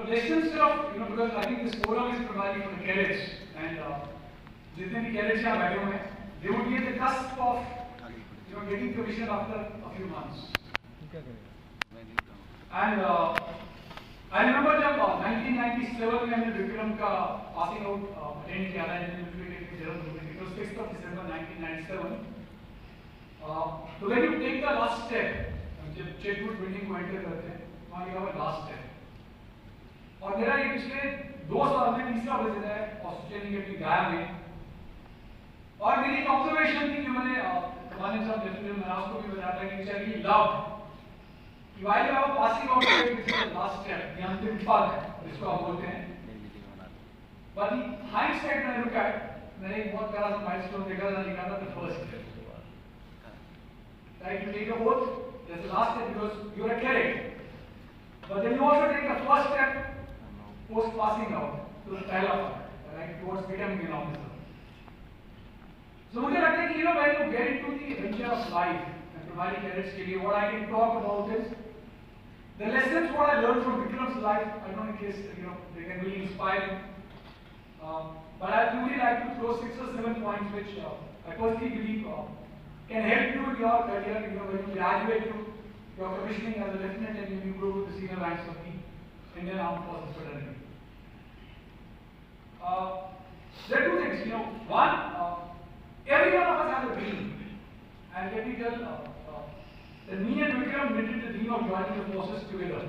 lessons of, because I think this forum is providing for the cadets, and जितने भी cadets यहाँ बैठे हुए हैं, they would be at the cusp of, getting commission after a few months. And I remember जब 1997 में हमने विक्रम का passing out attend किया था, it was 6th of December 1997. So when you take the last step, जब चेकवुड building को enter करते हैं, वहाँ लिखा हुआ लास्ट स्टेप. और मेरा ये पिछले 2 साल में तीसरा विजिट है ऑस्ट्रेलिया की गाया में. और मेरी एक ऑब्जर्वेशन थी कि मैंने कमाने साहब डेफिनेटली मैंने को भी बताया था कि चलिए लव कि while you are passing out the last step, ये अंतिम पल है जिसको आप बोलते हैं. बट हाइंडसाइट में रुका है, मैंने एक बहुत बड़ा सा माइलस्टोन देखा था, लिखा था the first step. Right, you take a oath, that's the last step because you are a cadet. But then you also take the first step post passing out to the pehla part, right, towards becoming an officer. So मुझे लगता है कि when you get into the adventure of life and हमारी cadets के लिए, what I can talk about is the lessons what I learned from Vikram's life. I don't know in case they can really inspire you. But I would really like to throw 6 or 7 points which I personally believe can help you in your career. When you graduate, your commissioning as a lieutenant and you go to the senior ranks of the Indian Armed Forces fraternity. There are 2 things. One, every one of us has a dream, and let me tell that me and Vikram knitted the dream of joining the forces together.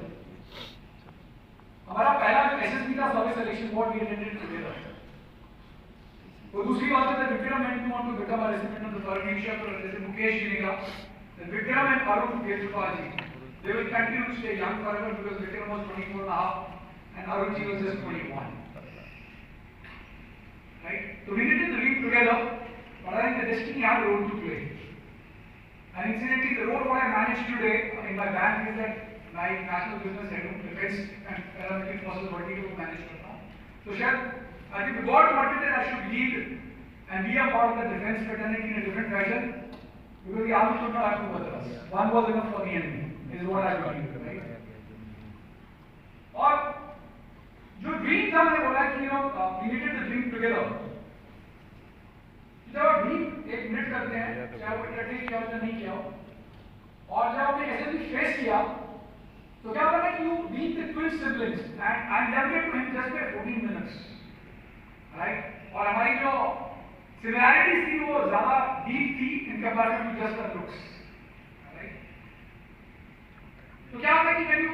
हमारा पहला जो SSB था service selection board we attended together. और दूसरी बात है Vikram and want to become a resident of the foreign ship, जैसे मुकेश जी ने कहा, Vikram and Arun Kejriwal ji, they will continue to stay young forever because Vikram was 24 and a half and Arun ji was just 21. Right? So we did the dream together, but I think the destiny had a role to play. And incidentally, the role what I managed today in my bank is that my national business head of defense and paramilitary forces vertical management. So Shad, I think God wanted that I should lead and be a part of the defense fraternity in a different fashion because the army should not have two brothers. One was enough for me and me, is what I believe, right? और जो dream था मैंने बोला कि we needed the dream together. जब आप dream एक minute करते हैं, चाहे वो एटलीस्ट किया हो या नहीं किया हो, और जब आपने ऐसे भी फेस किया, तो क्या होगा कि you meet the twin siblings and I never get to him just by 14 minutes. Right? और हमारी जो similarities थी वो ज़्यादा deep थी in comparison to just the looks. Right? तो क्या होता है कि when you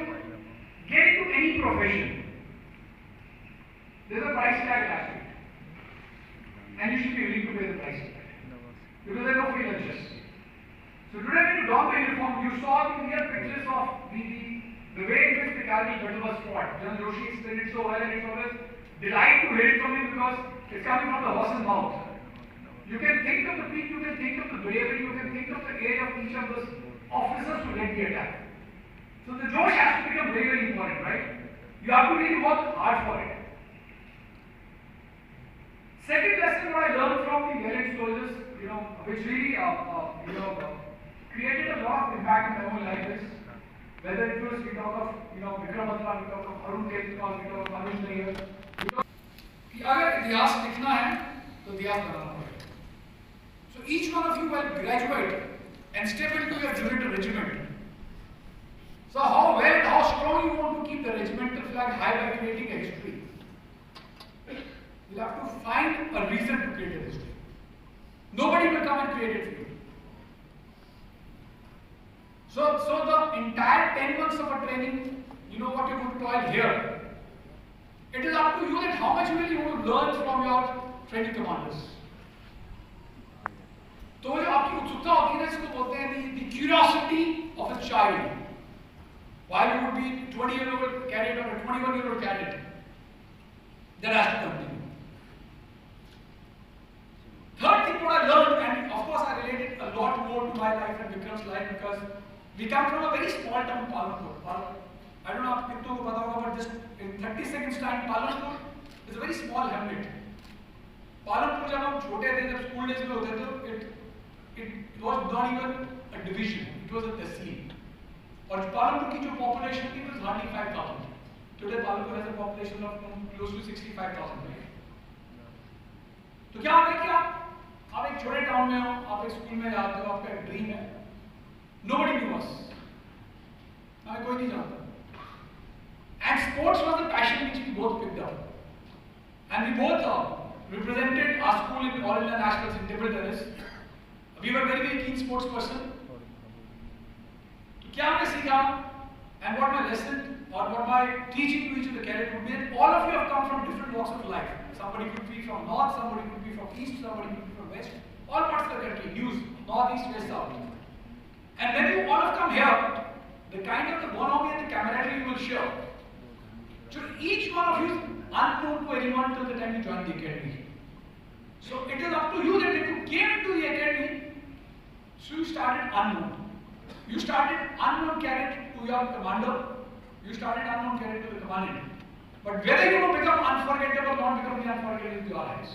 get into any profession, there is a price tag attached to it, and you should be willing to pay the price tag because there are no free lunches. So today when you don the uniform, you saw the real pictures of the way in which the Kargil battle was fought. General Joshi explained it so well, and it's always delight to hear it from him because it's coming from the horse's mouth. You can think of the peak, you can think of the bravery, you can think of the age of each of those officers who led the attack. So the Josh has to become very, very important, right? You have to really work hard for it. Second lesson what I learned from the valiant soldiers, which really created a lot of impact in my own life is whether it was we talk of Vikram Batra, we talk of Arun Kejriwal, we talk of Anuj Nair. कि अगर इतिहास लिखना है तो इतिहास बनाना पड़ेगा. So each one of you will graduate and step into your unit or regiment. So how well and how strong you want to keep the regimental flag high by creating a history? You have to find a reason to create a history. Nobody will come and create it for you. So the entire 10 months of a training, what you would toil here. It is up to you that how much will you want to learn from your training commanders. तो जो आपकी उत्सुकता होती है ना, इसको बोलते हैं the curiosity of a child. While you would be 20-year-old cadet or a 21-year-old cadet, that has to continue. Third thing what I learned, and of course I related a lot more to my life and Vikram's life because we come from a very small town, Palanpur. I don't know if you know about but just in 30 seconds time, Palanpur is a very small hamlet. Palanpur जब हम छोटे थे, जब school days में होते थे, it was not even a division, it was a तहसील. और पालनपुर की जो population थी was hardly 5,000. Today Palampur has a population of close to 65,000. तो क्या होता है कि आप एक छोटे टाउन में हो, आप एक स्कूल में जाते हो, आपका एक ड्रीम है, nobody knew us, हमें कोई नहीं जानता, and sports was the passion which we both picked up, and we both represented our school in All India Nationals in table tennis. We were very keen sports person. तो क्या हमने सीखा, and what my lesson or what my teaching to each of the cadet would be that all of you have come from different walks of life. Somebody could be from north, somebody could be from east, somebody could be from west, all parts of the country, news, north, east, west, south. And when you all have come here, the kind of the bonhomie and the camaraderie you will share. So each one of you is unknown to anyone till the time you join the academy. So it is up to you that if you came into the academy, so you started unknown. You started unknown cadet to your commander, you started unknown cadet to the commandant. But whether you will become unforgettable or not become the unforgettable is your eyes.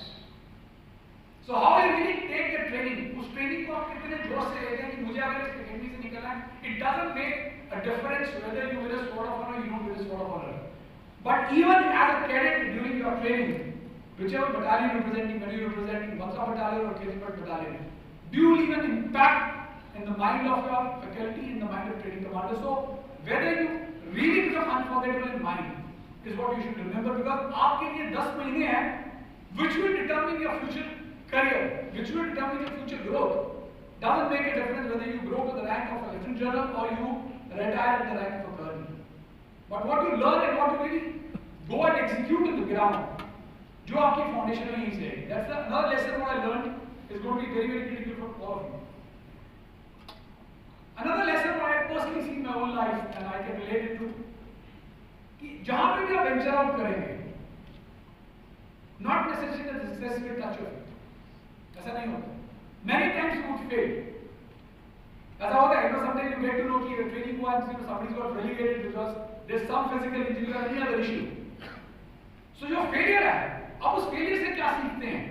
So how you really take the training, उस training को आप कितने जोश से लेते हैं कि मुझे अगर इस academy से निकलना है, it doesn't make a difference whether you win a sword of honor or you don't win a sword of honor. But even as a cadet during your training, whichever battalion representing, whether you representing Vansha battalion or Kezipat battalion, do you leave an impact in the mind of your faculty, in the mind of training commander? So whether you really become unforgettable in mind is what you should remember, because आपके लिए 10 महीने हैं which will determine your future career, which will determine your future growth. Doesn't make a difference whether you grow to the rank of a lieutenant general or you retire at the rank of a colonel. But what you learn and what you really go and execute on the ground, जो आपकी foundation में ही से, that's another lesson what I learned is going to be very critical for all of you. Another lesson what I personally see in my own life and I can relate it to, कि जहाँ पे भी आप venture out करेंगे, not necessarily the success will touch your feet. ऐसा नहीं होता. Many times you would fail. ऐसा होता है, sometimes you get to know कि training हुआ, somebody's got relegated because there's some physical injury or any other issue. So जो failure है, आप उस failure से क्या सीखते हैं?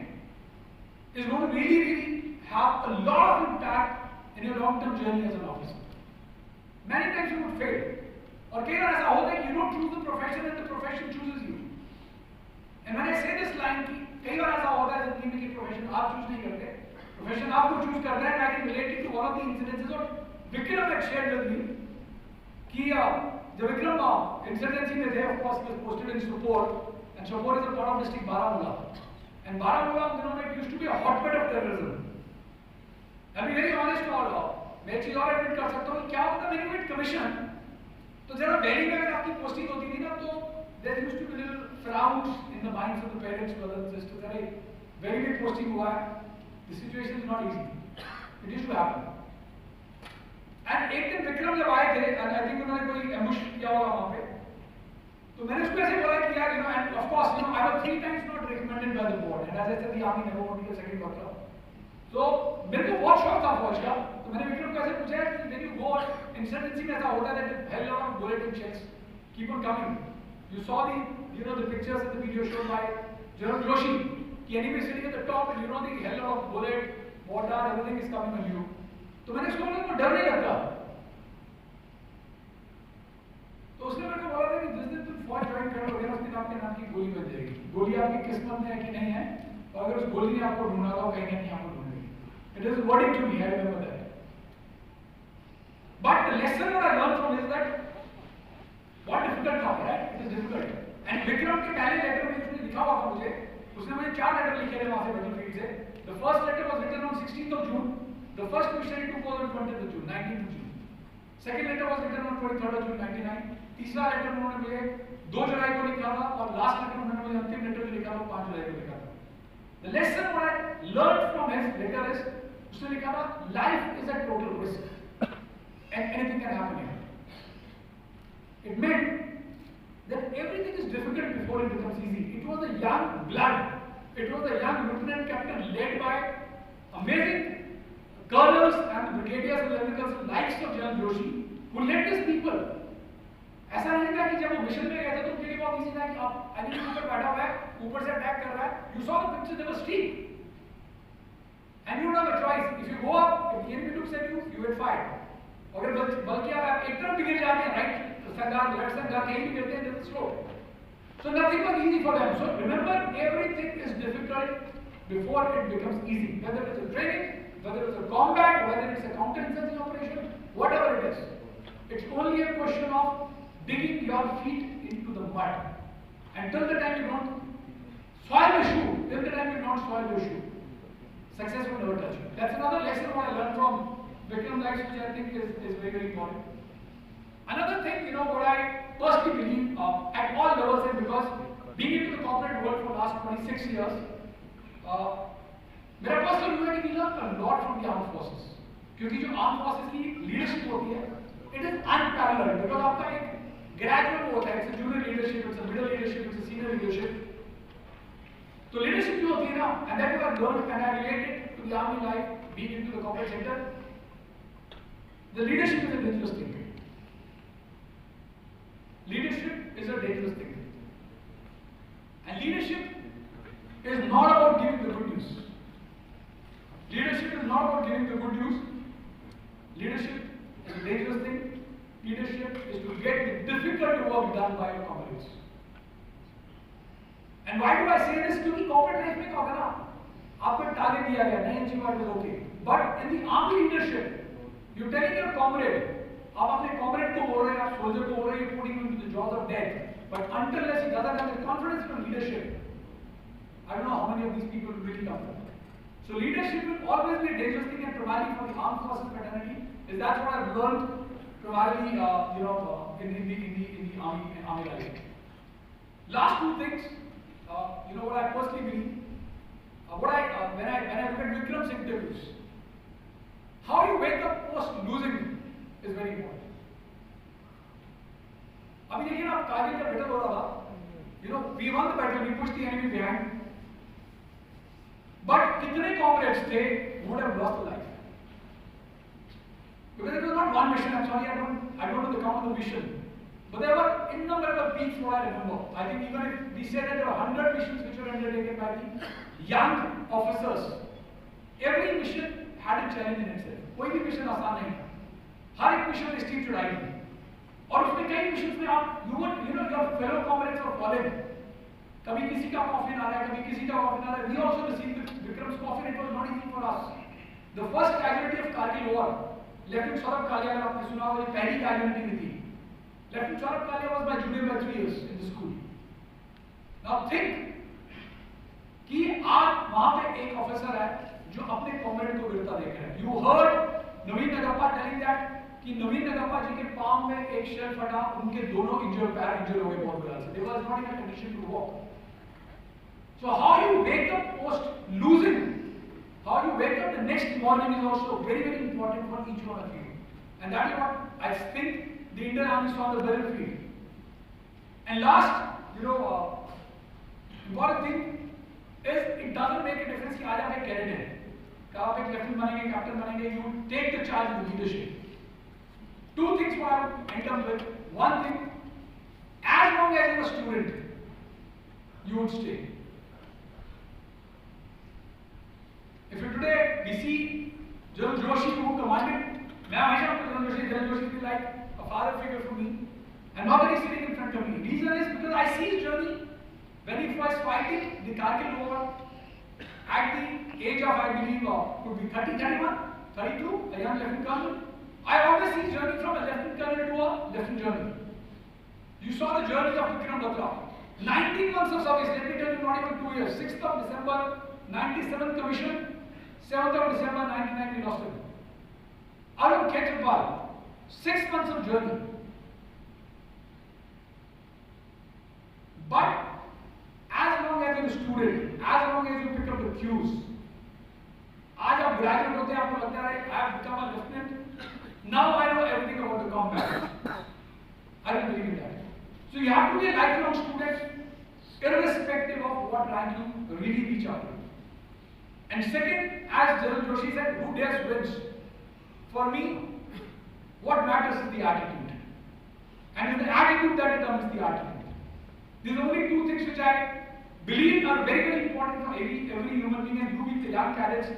Is going to really have a lot of impact in your long-term journey as an officer. Many times you would fail. और कई बार ऐसा होता है कि you don't choose the profession and the profession chooses you. And when I say this line कि कई बार ऐसा होता है जिंदगी में कि profession आप choose नहीं करते, profession आपको choose करता है, and I can relate it to one of the incidences और Vikram had shared with me कि जब Vikram insurgency में थे, of course he was posted in Sopore, and Sopore is a part of district Baramulla, and Baramulla it used to be a hotbed of terrorism. I'll be very honest to all of मैं एक चीज और admit कर सकता हूँ, क्या होता है मेरी कमीशन तो जरा दिल्ली में अगर आपकी पोस्टिंग होती थी ना तो there used to be little frowns in the minds of the parents, brothers and sisters. अरे very big posting हुआ है, the situation is not easy. It used to happen. And एक दिन विक्रम जब आए थे, and I think उन्होंने कोई ambush किया होगा वहाँ पे, तो मैंने उसको ऐसे बोला कि यार and of course I was 3 times not recommended by the board, and as I said the army never wanted a second doctor. So मेरे को बहुत शौक था फौज का, तो मैंने विक्रम को ऐसे पूछा कि when you go insurgency में ऐसा होता है that hell lot of bullet and shells keep on coming. You saw the pictures and the video shown by General Joshi. Ki enemy sitting at the top and the hell of bullet, water, everything is coming on you. तो मैंने उसको बोला को डर नहीं लगता. तो उसने मेरे को बोला था कि जिस दिन तुम फौज ज्वाइन करोगे उस दिन आपके नाम की गोली बन जाएगी. गोली आपकी किस्मत में है कि नहीं है, और अगर उस गोली ने आपको ढूंढा तो कहीं ना कहीं आपको ढूंढेगी. It is wording to me, I remember that. But the lesson what I learned from is that बहुत difficult था, right? It is difficult. And Vikram के पहले लेटर में उसने लिखा हुआ था मुझे, उसने मुझे 4 लेटर लिखे थे वहाँ से बैटलफील्ड से. The first letter was written on 16th of June. The first mission he took was on 20th of June, 19th of June. Second letter was written on 23rd of June 99. तीसरा letter उन्होंने मुझे 2 जुलाई को लिखा था और last letter उन्होंने मुझे अंतिम लेटर लिखा था 5 जुलाई को लिखा था. The lesson what I learned from his letter is उसने लिखा था life is a total risk and anything can happen here. It meant that everything is difficult before it becomes easy. It was a young blood. It was a young lieutenant captain led by amazing colonels and brigadiers and lieutenants likes of General Joshi who led these people. ऐसा नहीं था कि जब वो mission पे गए थे तो उनके लिए बहुत इजी था कि आप एनिमी के ऊपर बैठा हुआ है, ऊपर से अटैक कर रहा है. You saw the picture, they were steep. And you don't have a choice. If you go up, if the enemy looks at you, you will fight. अगर बल्कि आप एक तरफ भी गिर जाते हैं, right? संगार लेफ्ट संगार कहीं भी करते हैं slow. So nothing was easy for them. So remember, everything is difficult before it becomes easy. Whether it's a training, whether it's a combat, whether it's a counterinsurgency operation, whatever it is. It's only a question of digging your feet into the mud. Until the time you don't soil the shoe, till the time you don't soil your shoe, success will never touch you. That's another lesson what I learned from Vikram life, which I think is very, very important. Another thing, what I personally believe at all levels, and because being into the corporate world for the last 26 years, मेरा personal view है कि we learn a lot from the armed forces. क्योंकि जो armed forces की leadership होती है, it is unparalleled because आपका एक graduate होता है, it's a junior leadership, it's a middle leadership, it's a senior leadership. तो leadership जो होती है ना, and that is what I learned and I related to the army life, being into the corporate sector. The leadership is a dangerous thing. Leadership is a dangerous thing. And leadership is not about giving the good news. Leadership is not about giving the good news. Leadership is a dangerous thing. Leadership is to get the difficult work done by your comrades. And why do I say this? क्योंकि corporate life में क्या होगा ना, आपको target दिया गया, नहीं achieve is okay. But in the army leadership, you're telling your comrade, आप अपने comrade को बोल रहे हैं, आप soldier को बोल रहे हैं, you're putting him into the jaws of death. But until unless he doesn't have the confidence from leadership, I don't know how many of these people will really come from. So leadership will always be a dangerous thing, and primarily for the armed forces fraternity, is that's what I've learned primarily, in the army life. Last two things. What I personally believe, when I look at Vikram's interviews, how you wake up post losing is very important. अभी देखिए ना, कारगिल का battle हो रहा था, we won the battle, we pushed the enemy behind, but कितने comrades थे who would have lost their life? Because it was not one mission. I'm sorry, I don't know the count of the mission. But there were innumerable peaks what I remember. I think even if we said that there were 100 missions which were undertaken by the young officers, every mission had a challenge in itself. कोई भी mission आसान नहीं था. हर एक mission steep चढ़ाई थी. और उसमें कई missions में आप your fellow comrades were fallen. कभी किसी का coffin आ रहा है, कभी किसी का coffin आ रहा है. We also received Vikram's coffin. It was not easy for us. The first casualty of Kargil war, Lieutenant Saurabh Kalia, अगर आपने सुना होगा, ये पहली casualty में थी. Lieutenant Saurabh Kalia was my junior by 3 years in the school. Now think कि आज वहां पे एक ऑफिसर है जो अपने कॉमरेड को गिरता देख रहा है. You heard Naveen Nagappa telling that कि नवीन नगप्पा जी के पांव में एक शेल फटा, उनके दोनों पैर इंजर हो गए बहुत बुरा से. They was not in a condition to walk. So how you wake up post losing, how you wake up the next morning is also very, very important for each one of you. And that is what I think the Indian Army saw on the battlefield. And last, important thing is it doesn't make a difference कि आज आप एक cadet हैं, कि आप एक lieutenant बनेंगे, captain बनेंगे, you take the charge in leadership. Two things what I would end up with. One thing, as long as you're a student, you would stay. If you today we see General Joshi who commanded, मैं हमेशा आपको General Joshi feel like a father figure for me, and not that he's sitting in front of me. Reason is because I see his journey when he was fighting the Kargil war at the age of, I believe, could be 30, 31, 32, a young lieutenant colonel. I always see his journey from a lieutenant colonel to a lieutenant general. You saw the journey of Vikram Batra. 19 months of service, let me tell you, not even 2 years. 6th of December, 97th commission, 7th of December, 99 we lost him. Arun Khetrapal, 6 months of journey. But as long as you're a student, as long as you pick up the cues, आज आप graduate होते हैं, आपको लगता है I have become a lieutenant, now I know everything about the combat. I don't believe in that. So you have to be a lifelong student, irrespective of what rank you really reach out to. And second, as General Joshi said, who dares wins. For me, what matters is the attitude. And it's the attitude that determines the attitude. These are only two things which I believe are very, very important for every human being, and you being the young cadets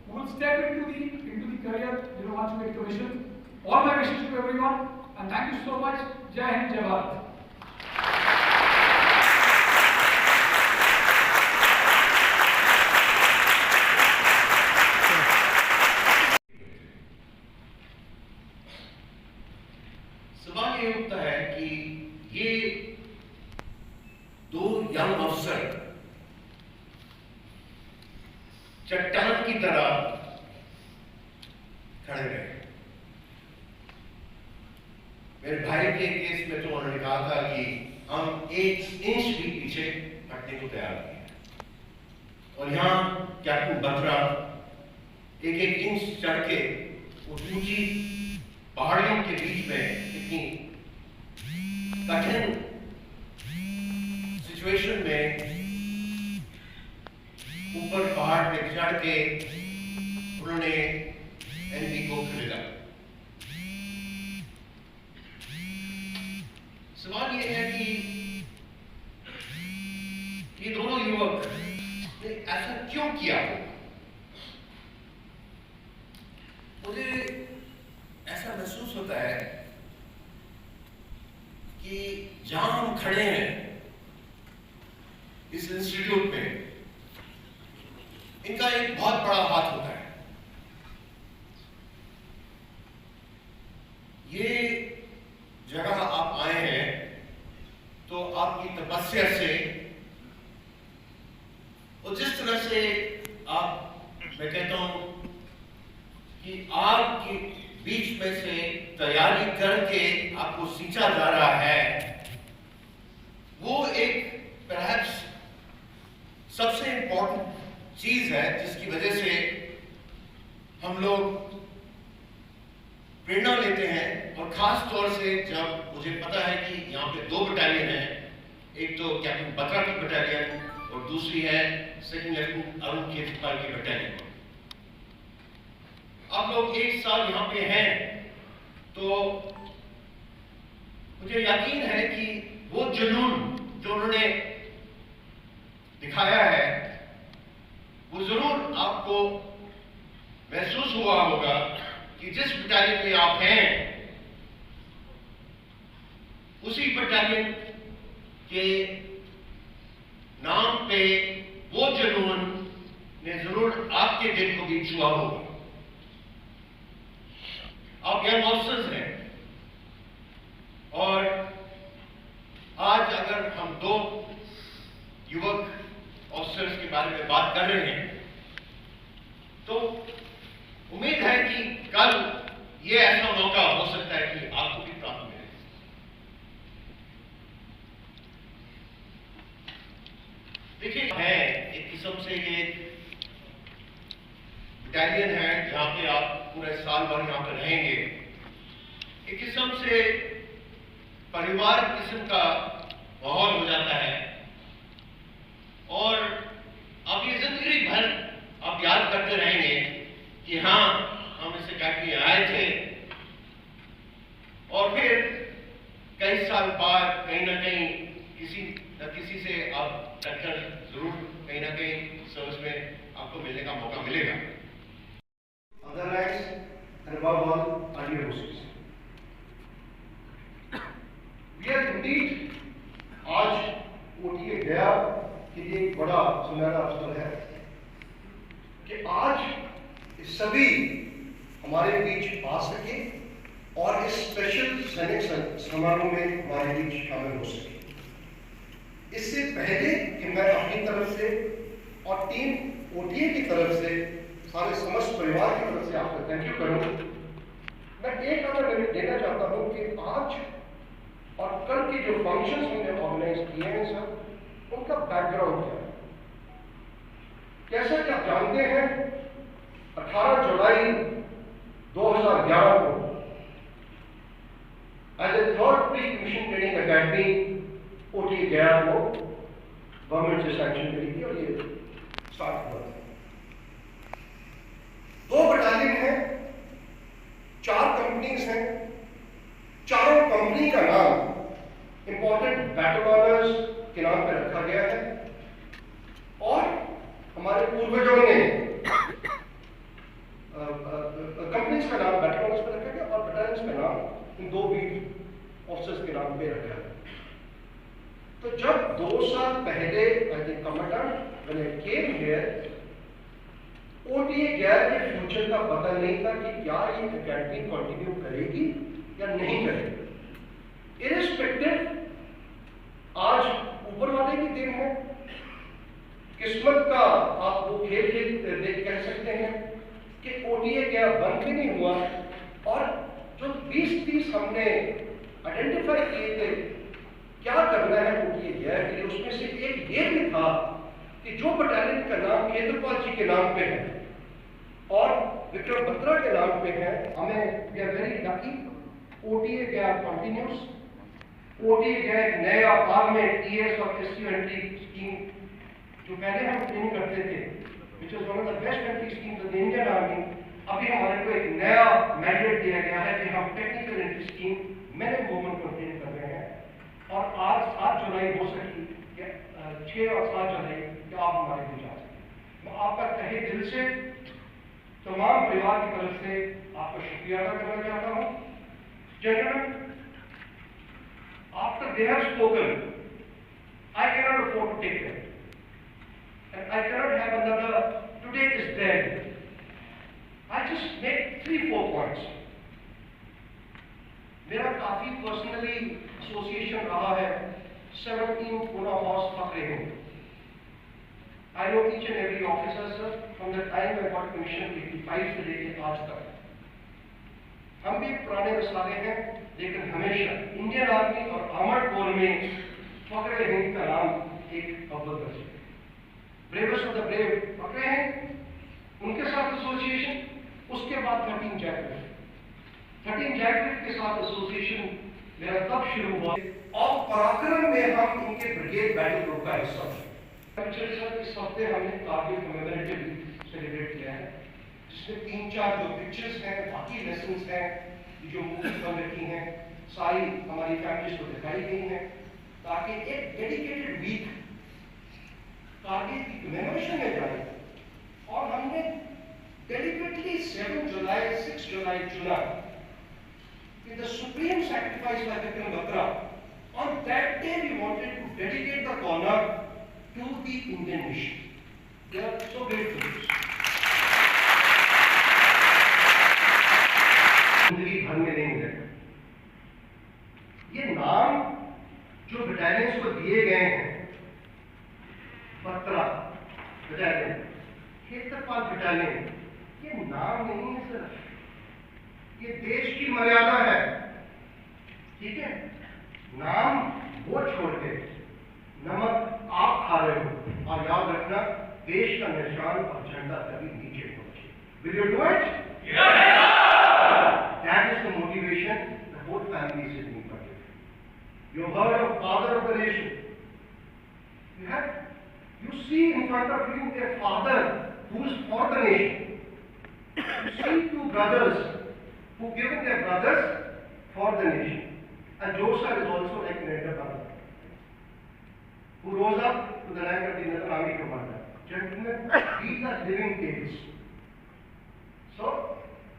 who will step into the career, once you get commissioned. All my wishes to everyone, and thank you so much. जय हिंद, जय भारत। सवाल ये उठता है कि ये दो young अफसर चट्टान की तरह खड़े रहे। मेरे भाई के केस में तो उन्होंने कहा था कि हम 1 इंच भी पीछे हटने को तैयार नहीं हैं, और यहां कैप्टन बत्रा 1-1 इंच चढ़ के उस ऊंची पहाड़ियों के बीच में इतनी कठिन सिचुएशन में ऊपर पहाड़ पे चढ़ के उन्होंने एनिमी को खरीदा। सवाल ये है कि ये दोनों युवक ने ऐसा क्यों किया? मुझे ऐसा महसूस होता है कि जहां हम खड़े हैं इस इंस्टीट्यूट में, इनका एक बहुत बड़ा हाथ होता है। ये जगह आप आए हैं तो आपकी तपस्या से, और जिस तरह से मैं कहता हूं कि आपके बीच में से तैयारी करके आपको सींचा जा रहा है, वो एक परहैप्स सबसे इंपॉर्टेंट चीज है जिसकी वजह से हम लोग प्रेरणा लेते हैं। और खास तौर से जब मुझे पता है कि यहाँ पे 2 बटालियन है, एक तो कैप्टन बत्रा की बटालियन और दूसरी है सेकंड लेफ्टिनेंट अरुण केजरीवाल की बटालियन। आप लोग 1 साल यहाँ पे हैं तो मुझे यकीन है कि वो जुनून जो उन्होंने दिखाया है वो जरूर आपको महसूस हुआ होगा कि जिस बटालियन में आप हैं उसी बटालियन के नाम पे वो जुनून ने जरूर आपके दिल को भी छुआ होगा। आप यंग ऑफिसर्स हैं, और आज अगर हम 2 युवक ऑफिसर्स के बारे में बात कर रहे हैं तो उम्मीद है कि कल ये ऐसा मौका हो सकता है कि आपको भी प्राप्त मिले। देखिए, है एक किस्म से ये बटालियन है जहां पे आप पूरे साल भर यहां पर रहेंगे। एक किस्म से परिवार किस्म का माहौल हो जाता है, और आप ये जिंदगी भर आप याद करते रहेंगे कि हाँ, हम इस अकेडमी आए थे, और फिर कई साल बाद कहीं ना कहीं किसी न किसी से आप टक्कर जरूर कहीं ना कहीं सर्विस में आपको मिलने का मौका मिलेगा। Other ranks and above all, earlier horses. We are indeed आज OTA गया के लिए एक बड़ा सुनहरा अवसर है कि आज सभी हमारे बीच आ सके और इस स्पेशल सैनिक समारोह में हमारे बीच शामिल हो सके। इससे पहले कि मैं अपनी तरफ से और टीम OTA की तरफ से सारे समस्त परिवार की तरफ से आपका थैंक यू करूं, मैं एक ऑर्डर देना चाहता हूं कि आज और कल के जो फंक्शंस हमने ऑर्गेनाइज किए हैं सर, उनका बैकग्राउंड क्या है। जैसा कि आप जानते हैं 18 जुलाई 2011 को as a 3rd pre commission training academy OTA Gaya को गवर्नमेंट से सैंक्शन मिली थी और ये स्टार्ट हुआ था। 2 बटालियन हैं, 4 कंपनीज हैं, चारों कंपनी का नाम इंपॉर्टेंट बैटल ऑनर्स के नाम पर रखा गया है, और हमारे पूर्वजों ने कंपनीज का नाम बैटल ऑनर्स पर रखा गया और बटालियंस का नाम इन 2 वीर ऑफिसर्स के नाम पे रखा है। तो जब 2 साल पहले as a commandant when I came here, OTA गैर के फ्यूचर का पता नहीं था कि क्या ये अकेडमी कंटिन्यू करेगी या नहीं करेगी। इरिस्पेक्टिव, आज ऊपर वाले की देन है, किस्मत का आप वो खेल देख कह सकते हैं कि ओटीए क्या बंद भी नहीं हुआ, और जो 20-30 हमने आइडेंटिफाई किए थे क्या करना है ओटीए गैर के लिए, उसमें से एक ये भी था कि जो बटालियन का नाम केंद्रपाल जी के नाम पे है और विक्रम बत्रा के नाम पे है, हमें we are very lucky, OTA Gaya continues. OTA Gaya एक नया आर्मेड टीएस और एसयूएनटी स्कीम जो पहले हम ट्रेनिंग करते थे, which was one of the best entry schemes of the Indian army, अभी हमारे को एक नया मैंडेट दिया गया है कि हम टेक्निकल एंट्री स्कीम मैंने मूवमेंट को ट्रेन कर रहे हैं। और आज 7 जुलाई हो सकी, 6 और 7 जुलाई कि आप हमारे लिए जा सकें। मैं आपका तहे दिल से तमाम परिवार की तरफ से आपका शुक्रिया अदा करना चाहता हूँ। Gentlemen, after they have spoken, I cannot afford to take them. And I cannot have another, today is dead. I just make 3-4 points. मेरा काफी पर्सनली एसोसिएशन रहा है 17 Pune Horse पकड़े हैं। I know each and every officer, sir, from the time I got commission 85 से लेकर आज तक। हम भी पुराने मसाले हैं, लेकिन हमेशा इंडियन आर्मी और आर्मर्ड कोर में फकरे हिंद का नाम एक अव्वल दर्जे। Bravest of the brave Phakare हैं, उनके साथ एसोसिएशन, उसके बाद 13 जैकलिफ के साथ एसोसिएशन मेरा तब शुरू हुआ और पराक्रम में हम इनके ब्रिगेड बैटल ग्रुप का हिस्सा थे। इस हफ्ते हमने कारगिल कमेमोरेटिव सेलिब्रेट किया है, जिसमें 3-4 जो पिक्चर्स हैं, बाकी लेसन्स हैं, जो मूवीज बन रखी हैं, सारी हमारी फैमिलीज को दिखाई गई हैं, ताकि एक डेडिकेटेड वीक कारगिल की कमेमोरेशन में जाए। और हमने डेलिबरेटली 7 जुलाई 6 जुलाई चुना कि the supreme sacrifice by Vikram Batra, on that day we wanted to dedicate the corner to the Indian mission. We are so grateful. जिंदगी भर में नहीं मिलेगा। ये नाम जो बटालियंस को दिए गए हैं, बत्रा बटालियन, क्षेत्रपाल बटालियन, ये नाम नहीं है सर, ये देश की मर्यादा है। ठीक है, नाम वो छोड़ के नमक आप खा रहे हो, और याद रखना देश का निशान और झंडा कभी नीचे पहुंचे। Will you do it? That is the motivation the whole family is sitting for. You heard of father of the nation. You see in front of you a father who is for the nation. You see 2 brothers who given their brothers for the nation. And Joseph is also like an elder brother who rose up to the rank of the Indian Army commander. Gentlemen, these are living tales. So,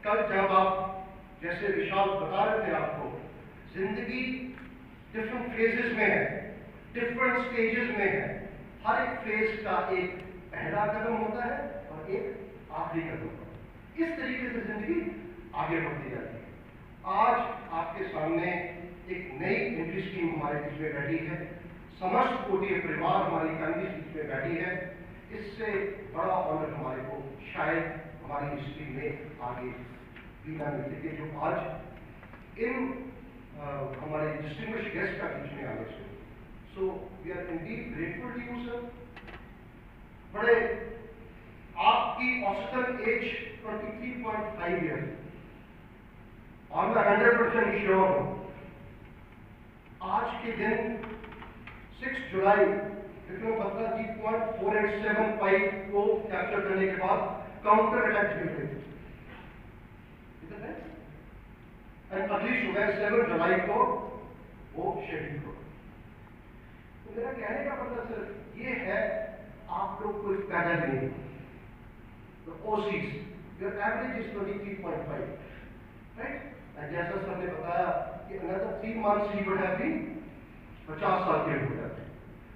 कल जब आप जैसे विशाल बता रहे थे आपको, जिंदगी different phases में है, डिफरेंट स्टेजेस में है, हर एक फेज का एक पहला कदम होता है और एक आखिरी कदम होता है। इस तरीके से जिंदगी आगे बढ़ती जाती है। आज आपके सामने एक नई एंट्री स्कीम हमारे बीच में बैठी है, समस्त कोटि परिवार हमारी फैमिली बीच में बैठी है। इससे बड़ा ऑनर हमारे को शायद हमारी हिस्ट्री में आगे भी ना मिल सके, जो आज इन हमारे डिस्टिंग्विश्ड गेस्ट का बीच में आने से। So we are indeed grateful to you sir. बड़े आपकी औसतन एज 23.5 ईयर, और मैं 100% श्योर हूं आज के दिन 6 जुलाई विक्रम बत्रा जी 0.4875 को कैप्चर करने के बाद काउंटर अटैक हुए थे, और अगली सुबह 7 जुलाई को वो शहीद हो। तो मेरा कहने का मतलब सर ये है, आप लोग कोई पैदा नहीं, तो OCs, your average is 23.5, right? जैसा सर ने बताया कि another 3 months he would have been 50 साल के हो जाते,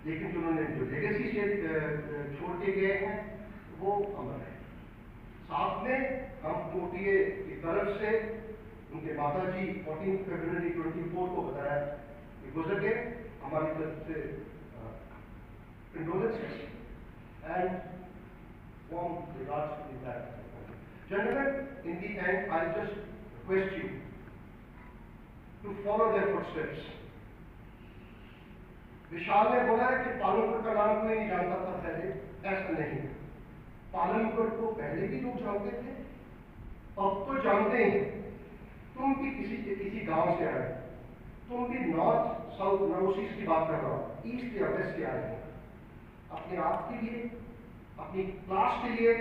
लेकिन उन्होंने जो लेगेसी छोड़ के गए हैं वो अमर है। साथ में हम ओटीए की तरफ से उनके माता जी 14 फरवरी 24 को बताया कि गुजर गए, हमारी तरफ से condolences and warm regards to that. Gentlemen, in the end, I just request you to follow their footsteps. विशाल ने बोला है कि पालनपुर का नाम कोई नहीं जानता था पहले, ऐसा नहीं है। पालनपुर को पहले भी लोग जानते थे, अब तो जानते हैं। तुम भी किसी गांव से आए, तुम भी नॉर्थ साउथ नॉर्थ ईस्ट की बात कर रहा हो, ईस्ट या वेस्ट के आए हो, अपने आप के लिए, अपनी क्लास के लिए,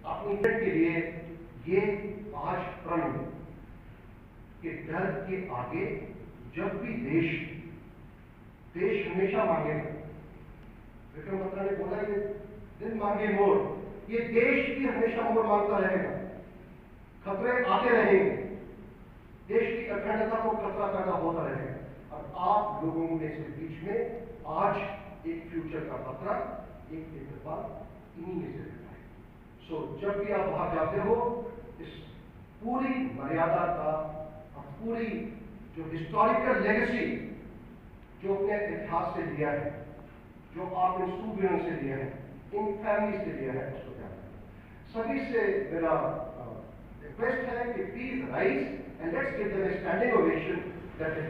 अपनी फ्रेंड के लिए ये आज प्रण है कि डर के आगे जब भी देश हमेशा मांगेगा। विक्रम बत्रा ने बोला ये दिन मांगे मोर, ये देश भी हमेशा मोर मांगता रहेगा। खतरे आते रहेंगे, देश की अखंडता को खतरा पैदा होता रहेगा और आप लोगों में से बीच में आज एक फ्यूचर का खतरा, एक इंतकाल इन्हीं में से रहता है। सो जब भी आप वहां जाते हो, इस पूरी मर्यादा का और पूरी जो हिस्टोरिकल लेगेसी जो अपने इतिहास से लिया है, जो आप इन सूबेरों से लिया है, इन फैमिली से लिया है, उसको ध्यान रखें। सभी से मेरा रिक्वेस्ट है कि please rise and let's give them a standing ovation that is